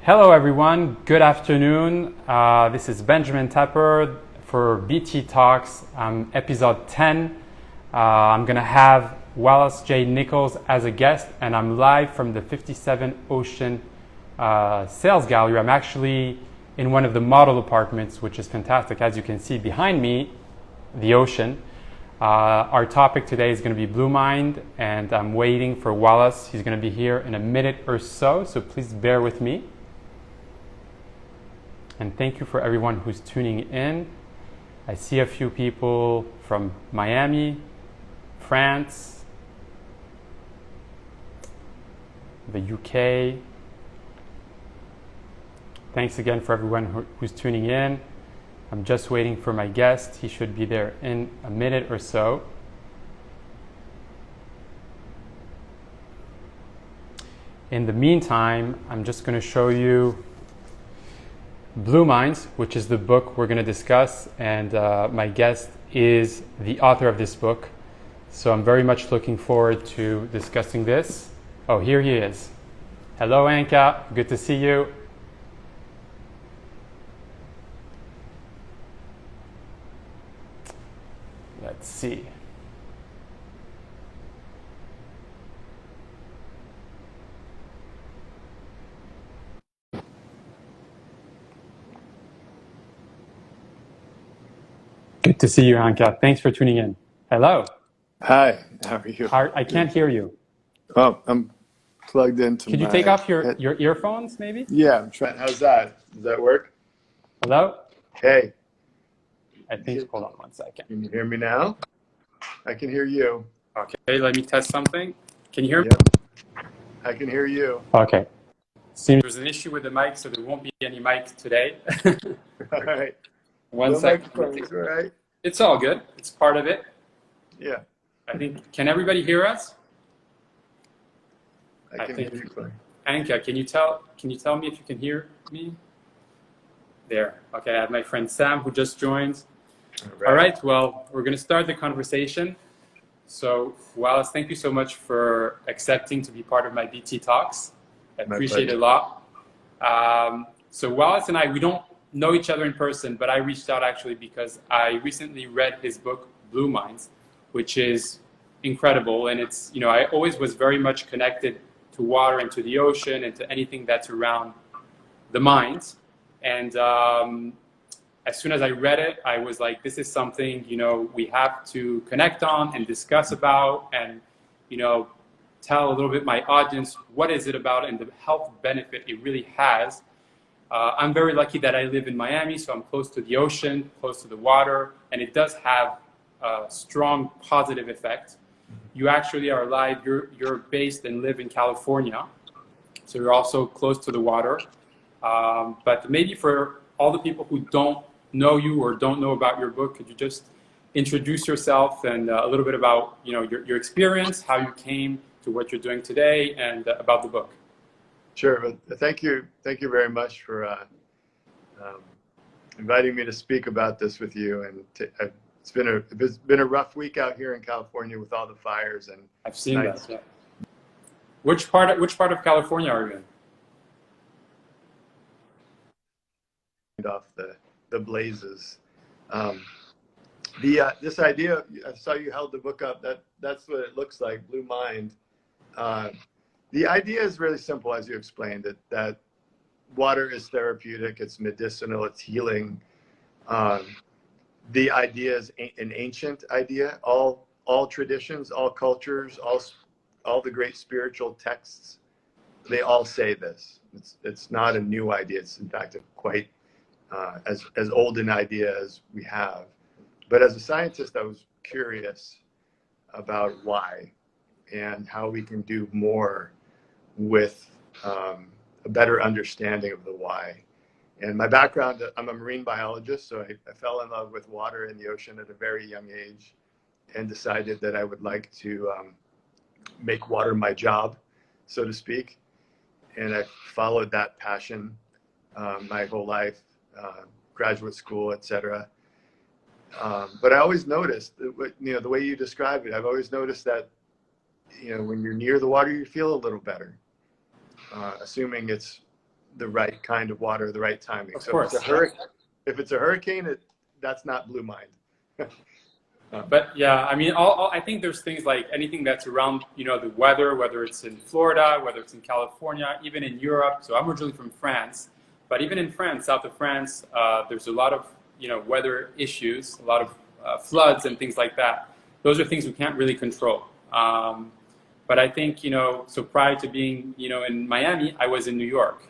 Hello everyone, good afternoon. This is Benjamin Tapper for BT Talks, episode 10. I'm going to have Wallace J. Nichols as a guest, and I'm live from the 57 Ocean Sales Gallery. I'm actually in one of the model apartments, which is fantastic. As you can see behind me, the ocean. Our topic today is going to be Blue Mind, and I'm waiting for Wallace. He's going to be here in a minute or so please bear with me. And thank you for everyone who's tuning in. I see a few people from Miami, France, the UK. Thanks again for everyone who's tuning in. I'm just waiting for my guest. He should be there in a minute or so. In the meantime, I'm just going to show you Blue Minds, which is the book we're going to discuss, and my guest is the author of this book. So I'm very much looking forward to discussing this. Oh, here he is. Hello, Anka. Good to see you. Let's see. Good to see you, Anka. Thanks for tuning in. Hello. Hi, how are you? I can't hear you. Oh, I'm plugged into Could you take off your earphones, maybe? Yeah, I'm trying. How's that? Does that work? Hello? Hey. I think, hold on one second. Can you hear me now? I can hear you. Okay, let me test something. Can you hear me? Yep. I can hear you. Okay. Seems there's an issue with the mic, so there won't be any mic today. All right. One second. All right. It's all good. It's part of it. Yeah. I think, can everybody hear us? I can hear you fine. Anka, can you tell me if you can hear me? There. Okay, I have my friend Sam who just joined. All right, well, we're going to start the conversation. So, Wallace, thank you so much for accepting to be part of my BT Talks. I appreciate it a lot. So Wallace and I, we don't know each other in person, but I reached out actually because I recently read his book, Blue Minds, which is incredible. And it's, you know, I always was very much connected to water and to the ocean and to anything that's around the mind. And as soon as I read it, I was like, this is something, you know, we have to connect on and discuss about and, you know, tell a little bit my audience, what is it about and the health benefit it really has. I'm very lucky that I live in Miami, so I'm close to the ocean, close to the water, and it does have a strong positive effect. You actually are alive, you're based and live in California, so you're also close to the water. But maybe for all the people who don't know you or don't know about your book, could you just introduce yourself and a little bit about, you know, your experience, how you came to what you're doing today, and about the book? Sure. But thank you very much for inviting me to speak about this with you. And it's been a rough week out here in California with all the fires. And I've seen that. Yeah. Which part of California are you in? Off the blazes. This idea, I saw you held the book up. That's what it looks like. Blue Mind. The idea is really simple, as you explained it, that water is therapeutic, it's medicinal, it's healing. The idea is an ancient idea. All traditions, all cultures, all the great spiritual texts, they all say this. It's not a new idea. It's in fact a quite as old an idea as we have. But as a scientist, I was curious about why and how we can do more with a better understanding of the why. And my background, I'm a marine biologist, so I fell in love with water and the ocean at a very young age and decided that I would like to make water my job, so to speak. And I followed that passion my whole life, graduate school, etc. But I always noticed, you know, the way you describe it, I've always noticed that, you know, when you're near the water, you feel a little better, assuming it's the right kind of water, the right timing. Of So course. if it's a hurricane, that's not blue mind. But yeah, I mean, I think there's things like anything that's around, the weather, whether it's in Florida, whether it's in California, even in Europe. So I'm originally from France, but even in France, south of France, there's a lot of, weather issues, a lot of floods and things like that. Those are things we can't really control. But I think, so prior to being, in Miami, I was in New York,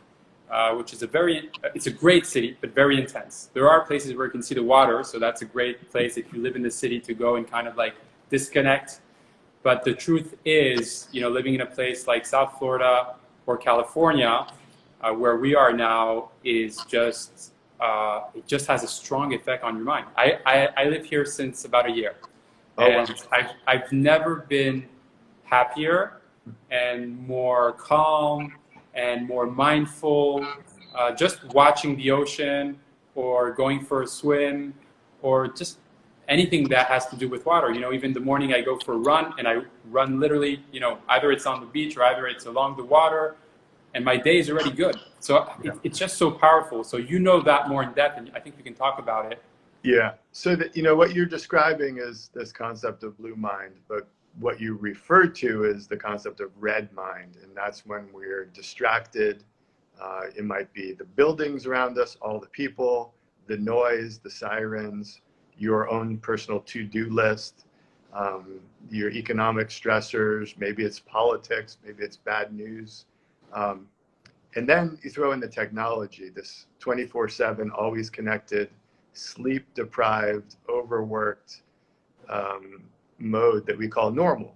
which is it's a great city, but very intense. There are places where you can see the water, so that's a great place if you live in the city to go and kind of like disconnect. But the truth is, living in a place like South Florida or California, where we are now, is just, it just has a strong effect on your mind. I live here since about a year. And I've never been happier and more calm and more mindful, just watching the ocean or going for a swim or just anything that has to do with water. Even the morning I go for a run and I run literally, either it's on the beach or either it's along the water, and my day is already good. So it's just so powerful. So that more in depth, and I think we can talk about it. Yeah. So that, what you're describing is this concept of blue mind, but what you refer to is the concept of red mind. And that's when we're distracted. It might be the buildings around us, all the people, the noise, the sirens, your own personal to-do list, your economic stressors, maybe it's politics, maybe it's bad news. And then you throw in the technology, this 24/7, always connected, sleep deprived, overworked mode that we call normal.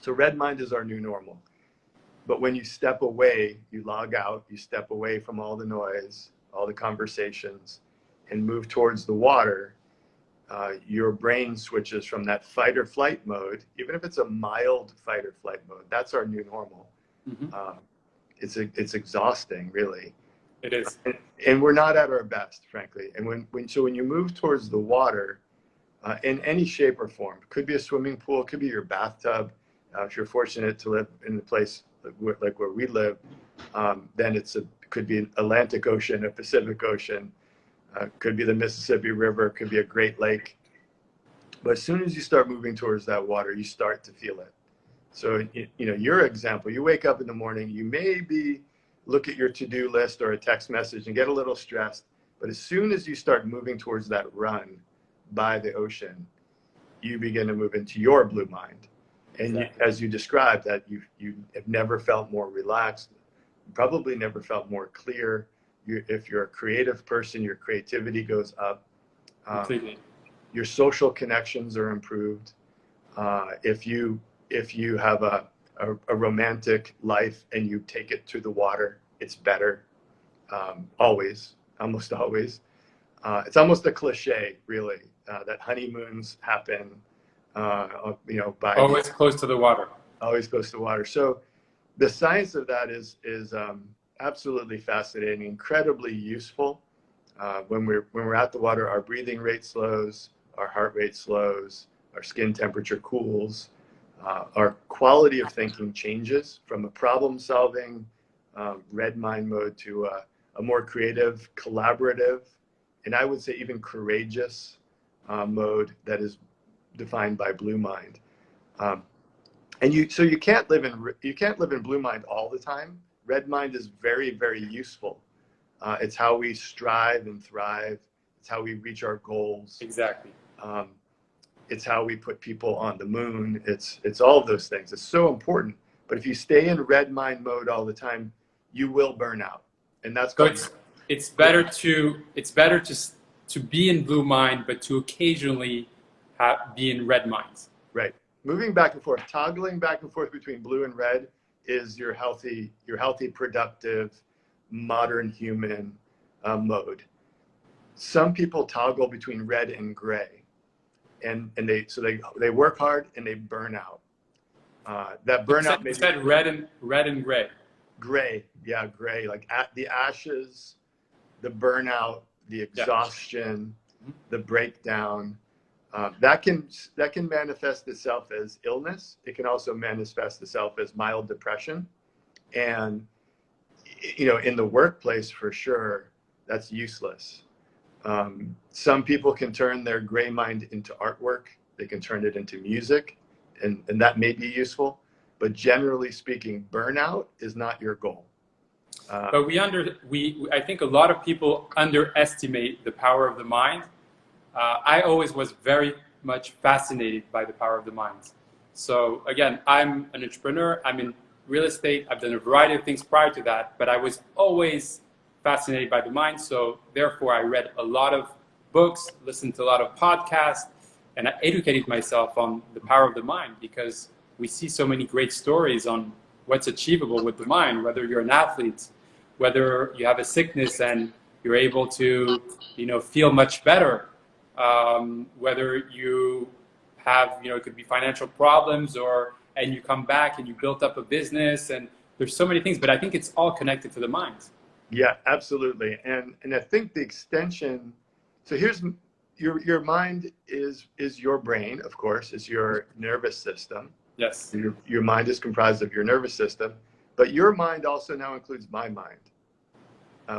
So red mind is our new normal. But when you step away, you log out, you step away from all the noise, all the conversations, and move towards the water, your brain switches from that fight or flight mode, even if it's a mild fight or flight mode. That's our new normal. Mm-hmm. It's exhausting, really. It is. And we're not at our best, frankly. And when you move towards the water, in any shape or form, it could be a swimming pool, it could be your bathtub. If you're fortunate to live in a place like where we live, then it could be an Atlantic Ocean, a Pacific Ocean, could be the Mississippi River, could be a Great Lake. But as soon as you start moving towards that water, you start to feel it. So, your example, you wake up in the morning, you maybe look at your to-do list or a text message and get a little stressed. But as soon as you start moving towards that run by the ocean, you begin to move into your blue mind. And exactly. As you described, that you have never felt more relaxed, probably never felt more clear. If you're a creative person, your creativity goes up. Completely. Your social connections are improved. If you have a romantic life and you take it to the water, it's better. Almost always. It's almost a cliche, really, that honeymoons happen, by always close to the water. Always close to water. So the science of that is absolutely fascinating, incredibly useful. When we're at the water, our breathing rate slows, our heart rate slows, our skin temperature cools, our quality of thinking changes from a problem-solving red mind mode to a more creative, collaborative, and I would say even courageous mode that is defined by blue mind. And you can't live in blue mind all the time. Red mind is very, very useful. It's how we strive and thrive. It's how we reach our goals. Exactly. It's how we put people on the moon. It's all of those things. It's so important. But if you stay in red mind mode all the time, you will burn out. And that's so it's better to be in blue mind, but to occasionally be in red minds. Right. Moving back and forth, toggling back and forth between blue and red is your healthy, productive, modern human mode. Some people toggle between red and gray, and they work hard and they burn out. That burnout. You said red and gray. Gray, yeah, gray. Like the ashes, the burnout, the exhaustion, the breakdown. That can manifest itself as illness. It can also manifest itself as mild depression, and in the workplace, for sure, that's useless. Some people can turn their gray mind into artwork. They can turn it into music, and that may be useful. But generally speaking, burnout is not your goal. But I think a lot of people underestimate the power of the mind. I always was very much fascinated by the power of the mind. So again, I'm an entrepreneur. I'm in real estate. I've done a variety of things prior to that, but I was always fascinated by the mind. So therefore, I read a lot of books, listened to a lot of podcasts, and I educated myself on the power of the mind, because we see so many great stories on what's achievable with the mind, whether you're an athlete, whether you have a sickness and you're able to, feel much better, whether you have, it could be financial problems, and you come back and you built up a business, and there's so many things, but I think it's all connected to the mind. Yeah, absolutely. And I think the extension, so here's your mind is your brain, of course, is your nervous system. Yes. Your mind is comprised of your nervous system, but your mind also now includes my mind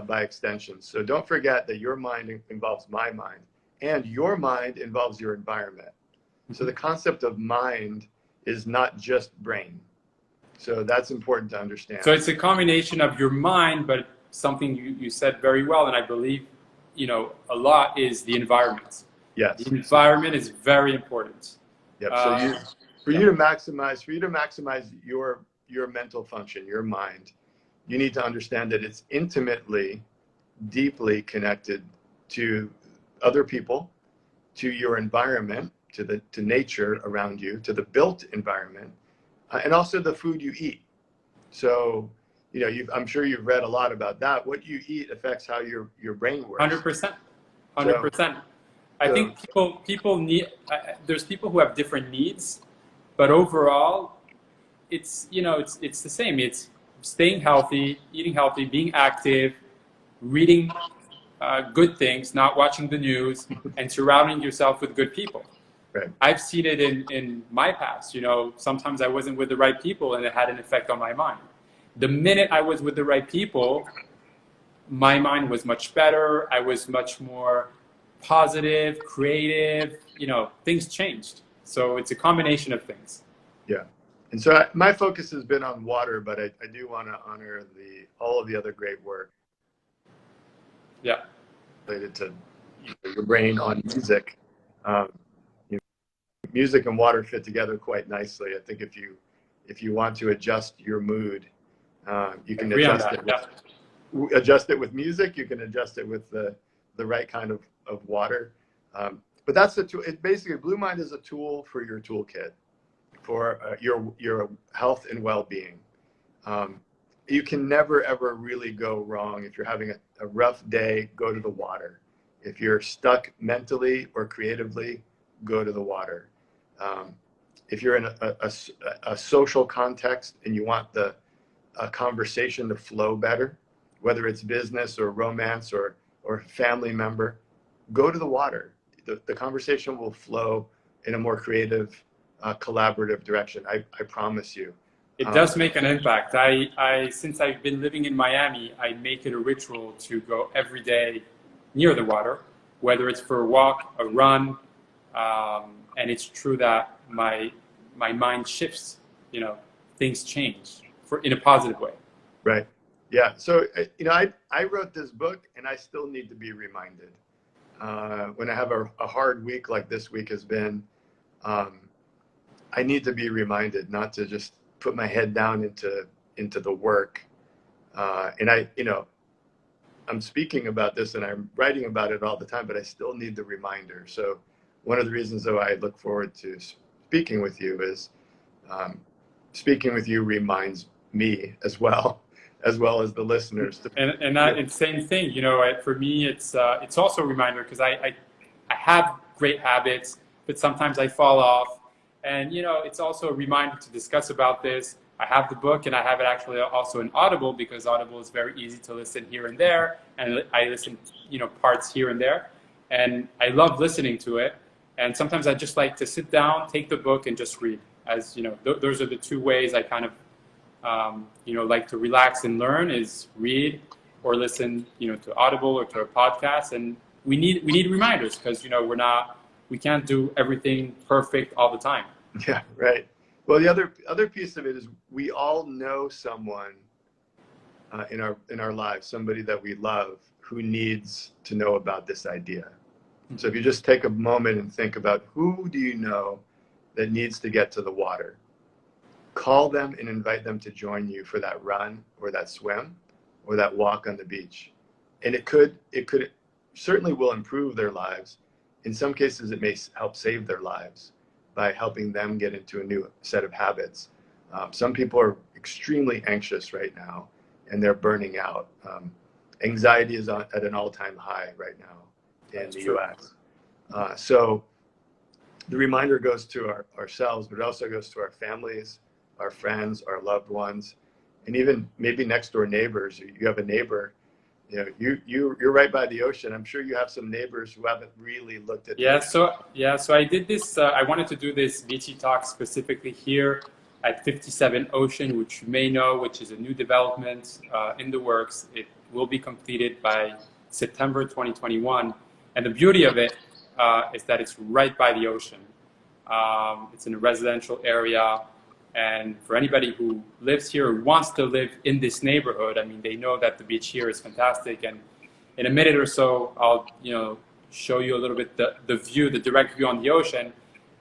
by extension. So don't forget that your mind involves my mind, and your mind involves your environment. So the concept of mind is not just brain. So that's important to understand. So it's a combination of your mind, but something you said very well, and I believe, a lot, is the environment. Yes. The environment is very important. Yep. So for you to maximize your mental function, your mind, you need to understand that it's intimately, deeply connected to other people, to your environment, to nature around you, to the built environment, and also the food you eat. So, I'm sure you've read a lot about that. What you eat affects how your brain works. 100%. 100%. I think people need. There's people who have different needs, but overall, it's it's the same. It's staying healthy, eating healthy, being active, reading good things, not watching the news, and surrounding yourself with good people. Right. I've seen it in my past. Sometimes I wasn't with the right people, and it had an effect on my mind. The minute I was with the right people, my mind was much better. I was much more positive, creative. Things changed. So it's a combination of things. Yeah. And so my focus has been on water, but I do want to honor all of the other great work. Yeah. Related to your brain on music. Music and water fit together quite nicely. I think if you want to adjust your mood, you can adjust it with music. You can adjust it with the right kind of water. But that's a tool. Basically, Blue Mind is a tool for your toolkit for your health and well-being. You can never ever really go wrong. If you're having a rough day, go to the water. If you're stuck mentally or creatively, go to the water. If you're in a social context and you want a conversation to flow better, whether it's business or romance or family member, go to the water. The conversation will flow in a more creative, collaborative direction. I promise you. It does make an impact. Since I've been living in Miami, I make it a ritual to go every day near the water, whether it's for a walk, a run, and it's true that my mind shifts. Things change in a positive way. Right. Yeah. So I wrote this book, and I still need to be reminded. When I have a hard week like this week has been, I need to be reminded not to just put my head down into the work. And I'm speaking about this and I'm writing about it all the time, but I still need the reminder. So one of the reasons that I look forward to speaking with you is speaking with you reminds me as well as the listeners. And same thing, for me, it's also a reminder, because I have great habits, but sometimes I fall off. And, it's also a reminder to discuss about this. I have the book, and I have it actually also in Audible, because Audible is very easy to listen here and there. And I listen, parts here and there. And I love listening to it. And sometimes I just like to sit down, take the book, and just read. As those are the two ways I kind of like to relax and learn is read or listen, to Audible or to a podcast. And we need reminders because, we can't do everything perfect all the time. Yeah, right. Well, the other piece of it is we all know someone in our lives, somebody that we love who needs to know about this idea. So if you just take a moment and think about who do you know that needs to get to the water, call them and invite them to join you for that run or that swim or that walk on the beach. And it certainly will improve their lives. In some cases, it may help save their lives by helping them get into a new set of habits. Some people are extremely anxious right now and they're burning out. Anxiety is at an all-time high right now in the US. So the reminder goes to ourselves, but it also goes to our families, our friends, our loved ones, and even maybe next door neighbors. You have a neighbor, you're right by the ocean. I'm sure you have some neighbors who haven't really looked at. So I did this. I wanted to do this beachy talk specifically here at 57 Ocean, which you may know, which is a new development in the works. It will be completed by September 2021, and the beauty of it is that it's right by the ocean. It's in a residential area. And for anybody who lives here or wants to live in this neighborhood, I mean, they know that the beach here is fantastic. And in a minute or so, I'll, show you a little bit the view, the direct view on the ocean.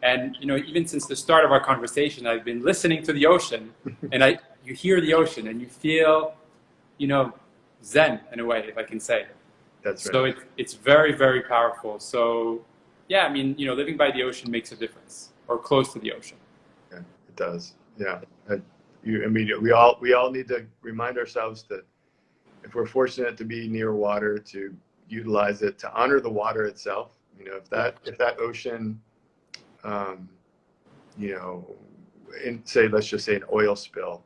And, even since the start of our conversation, I've been listening to the ocean and you hear the ocean and you feel, Zen in a way, if I can say. That's right. So it's very, very powerful. So yeah, I mean, living by the ocean makes a difference, or close to the ocean. Yeah, it does. Yeah, we all need to remind ourselves that if we're fortunate to be near water, to utilize it, to honor the water itself. If that ocean, let's just say an oil spill,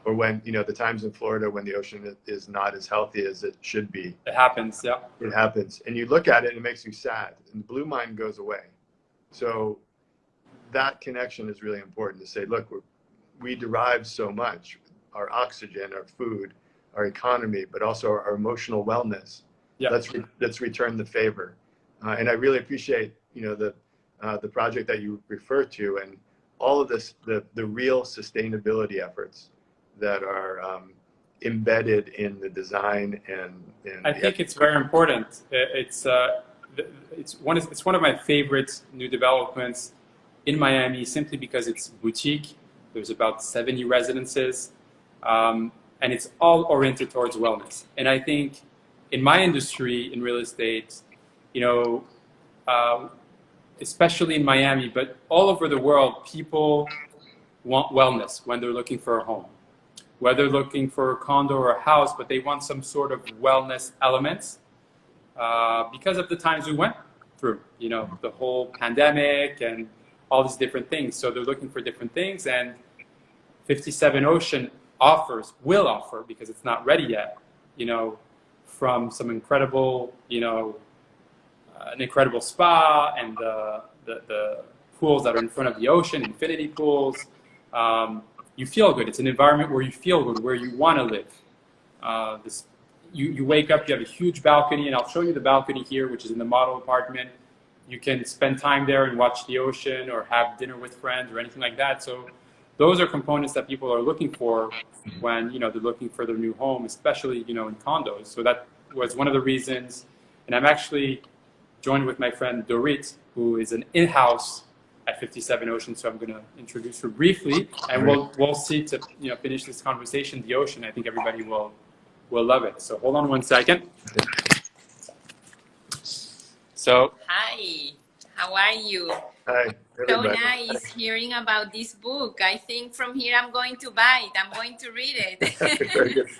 or when the times in Florida when the ocean is not as healthy as it should be. It happens, yeah. It happens, and you look at it and it makes you sad, and the blue mind goes away. So that connection is really important to say, look, we derive so much, our oxygen, our food, our economy, but also our emotional wellness. Yeah. Let's return the favor. And I really appreciate, the project that you refer to and all of this, the real sustainability efforts that are embedded in the design and I think it's very important. It's one of my favorite new developments in Miami, simply because it's boutique. There's about 70 residences, and it's all oriented towards wellness. And I think in my industry, in real estate, especially in Miami, but all over the world, people want wellness when they're looking for a home. Whether they're looking for a condo or a house, but they want some sort of wellness elements because of the times we went through, the whole pandemic and all these different things. So they're looking for different things, and 57 Ocean will offer, because it's not ready yet, from some incredible, an incredible spa and the pools that are in front of the ocean, infinity pools. You feel good. It's an environment where you feel good, where you want to live. You wake up, you have a huge balcony, and I'll show you the balcony here, which is in the model apartment. You can spend time there and watch the ocean or have dinner with friends or anything like that. So those are components that people are looking for when, they're looking for their new home, especially, in condos. So that was one of the reasons. And I'm actually joined with my friend Dorit, who is an in-house at 57 Ocean. So I'm going to introduce her briefly, and we'll see to finish this conversation. The ocean, I think everybody will love it. So hold on one second. So hi, how are you? Hi. So nice hearing about this book. I think from here I'm going to buy it. I'm going to read it. Very good.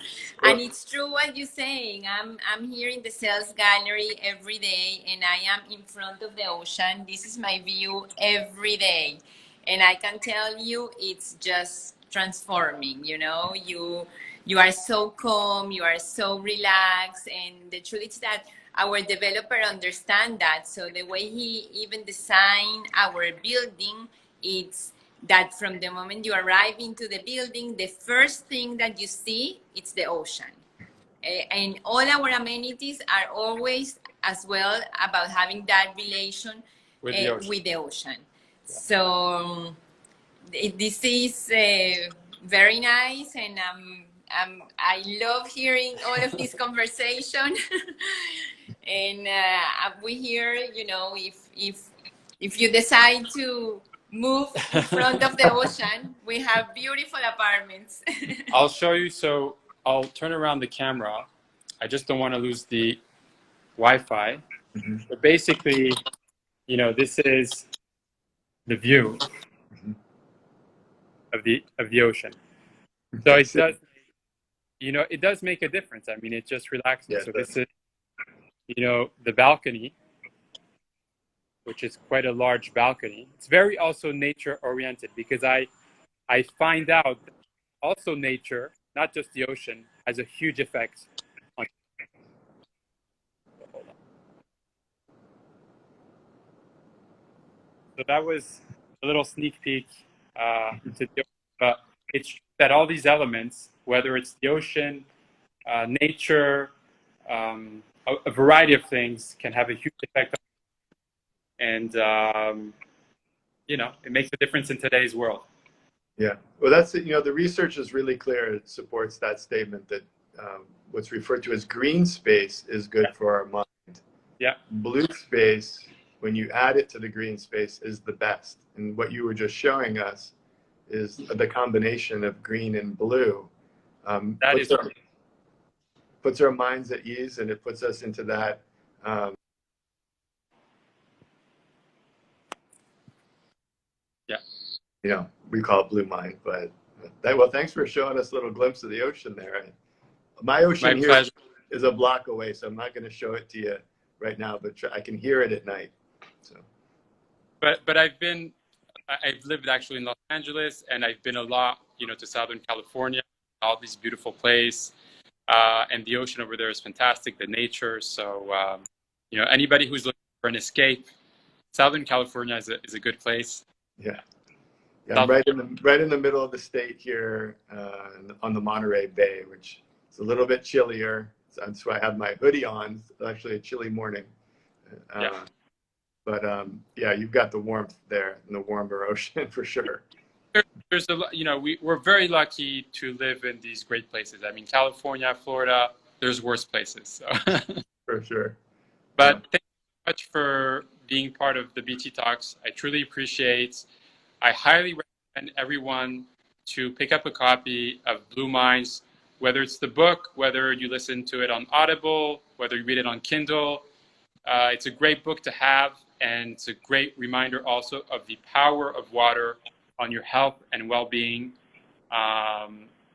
And it's true what you're saying. I'm here in the sales gallery every day, and I am in front of the ocean. This is my view every day, and I can tell you it's just transforming. You are so calm, you are so relaxed, and the truth is that our developer understands that. So the way he even designed our building, it's that from the moment you arrive into the building, the first thing that you see, it's the ocean. And all our amenities are always as well about having that relation With the ocean. with the ocean. Yeah. So this is very nice, and I love hearing all of this conversation. And we hear, you know, if you decide to move in front of the ocean, we have beautiful apartments. I'll show you. So I'll turn around the camera. I just don't want to lose the Wi-Fi. Mm-hmm. But basically, you know, this is the view of the ocean. So it does, you know, it does make a difference. I mean, it just relaxes. Yeah, so this is, you know, the balcony, which is quite a large balcony. It's very also nature oriented, because I find out that also nature, not just the ocean, has a huge effect on. So that was a little sneak peek into the ocean. But it's true that all these elements, whether it's the ocean, nature, a variety of things, can have a huge effect on. And you know, it makes a difference in today's world. Yeah, well, that's it. You know, the research is really clear. It supports that statement that what's referred to as green space is good for our mind. Yeah. Blue space, when you add it to the green space, is the best. And what you were just showing us is the combination of green and blue. Puts our minds at ease, and it puts us into that. Yeah. You know, we call it blue mind, but well, thanks for showing us a little glimpse of the ocean there. My ocean here is a block away, so I'm not going to show it to you right now, but I can hear it at night. So. But I've lived actually in Los Angeles, and I've been a lot, you know, to Southern California, all these beautiful places, and the ocean over there is fantastic, the nature. So, you know, anybody who's looking for an escape, Southern California is a good place. Yeah. Yeah, I'm right in the middle of the state here on the Monterey Bay, which is a little bit chillier. That's why I have my hoodie on. It's actually a chilly morning. Yeah. But yeah, you've got the warmth there and the warmer ocean for sure. There's you know, we're very lucky to live in these great places. I mean, California, Florida, there's worse places. So. For sure. But thank you so much for being part of the BT Talks. I truly appreciate. I highly recommend everyone to pick up a copy of Blue Minds, whether it's the book, whether you listen to it on Audible, whether you read it on Kindle. It's a great book to have, and it's a great reminder also of the power of water on your health and well-being.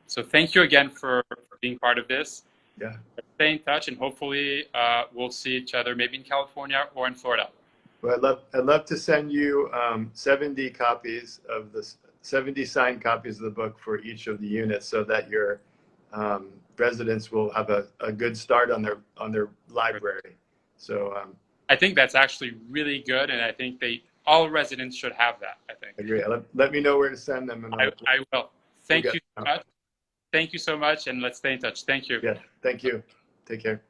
So thank you again for being part of this. Yeah. Stay in touch, and hopefully we'll see each other maybe in California or in Florida. Well, I'd love to send you 70 copies of the 70 signed copies of the book for each of the units, so that your residents will have a good start on their library. So I think that's actually really good, and I think all residents should have that. I think. Agree. Let me know where to send them, and I will. Thank you so much. Thank you so much, and let's stay in touch. Thank you. Yeah. Thank you. Take care.